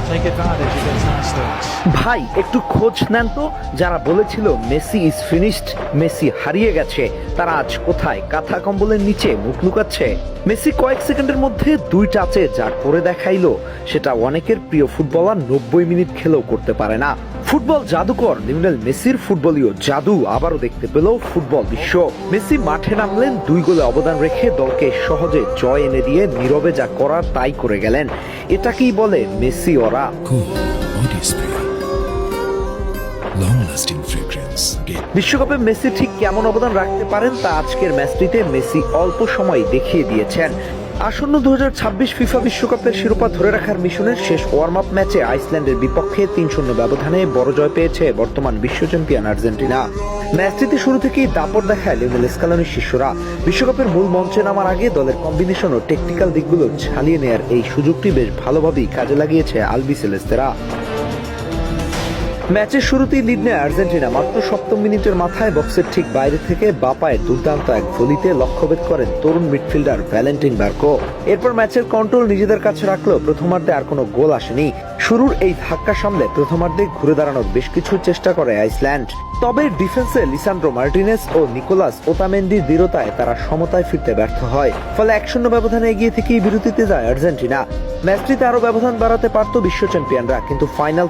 take advantage against that stage. ভাই একটু খোঁজ নেন তো, যারা বলেছিল মেসি ইজ ফিনিশড, মেসি হারিয়ে গেছে, তারা আজ কোথায়? কাঁথা কম্বলের নিচে মুখ লুকাচ্ছে। মেসি কয়েক সেকেন্ডের মধ্যে 2 টাচে যা করে দেখাইলো, সেটা অনেকের প্রিয় ফুটবলার 90 মিনিট খেলেও করতে পারে না। ফুটবল জাদুকর লিওনেল মেসির ফুটবলীয় জাদু আবারও দেখতে পেল ফুটবল বিশ্ব। মেসি মাঠে নামলেন, 2 গোলে অবদান রেখে দলকে সহজে জয় এনে দিয়ে নীরবে যা করার তাই করে গেলেন। এটাকেই বলে মেসি ওরা। Cool body spray. Long-lasting fragrance. বিশ্বকাপে মেসি ঠিক কেমন অবদান রাখতে পারেন তা আজকের ম্যাচটিতে মেসি অল্প সময় দেখিয়ে দিয়েছেন। আসন্ন 2026 ফিফা বিশ্বকাপের শিরোপা ধরে রাখার মিশনের শেষ ওয়ার্ম আপ ম্যাচে আইসল্যান্ডের বিপক্ষে 3-0 ব্যবধানে বড় জয় পেয়েছে বর্তমান বিশ্ব চ্যাম্পিয়ন আর্জেন্টিনা। ম্যাচটিতে শুরু থেকেই দাপট দেখায় লিওনেল স্কালোনির শিষ্যরা। বিশ্বকাপের মূল মঞ্চে নামার আগে দলের কম্বিনেশন ও টেকনিক্যাল দিকগুলো ঝালিয়ে নেয়ার এই সুযোগটি বেশ ভালোভাবেই কাজে লাগিয়েছে আলবিসেলেস্তেরা। ম্যাচের শুরুতেই লিড নেয় আর্জেন্টিনা। মাত্র 7 মিনিটের মাথায় বক্সের ঠিক বাইরে থেকে বাপায় দুর্দান্ত এক ভলিতে লক্ষ্যভেদ করেন তরুণ মিডফিল্ডার ভ্যালেন্টিন বার্কো। এরপর ম্যাচের কন্ট্রোল নিজেদের কাছে রাখলেও প্রথমার্ধে আর কোনো গোল আসেনি। শুরুর এই ধাক্কা সামলে প্রথমার্ধে ঘুরে দাঁড়ানোর বেশ কিছু চেষ্টা করে আইসল্যান্ড। তবে ডিফেন্সে লিসান্ড্রো মার্টিনেস ও নিকোলাস ওতামেন্ডির দৃঢ়তায় তারা সমতায় ফিরতে ব্যর্থ হয়। ফলে 1-0 ব্যবধানে এগিয়ে থেকেই বিরতিতে যায় আর্জেন্টিনা। ম্যাচটিতে আরও ব্যবধান বাড়াতে পারত বিশ্ব চ্যাম্পিয়নরা, কিন্তু ফাইনাল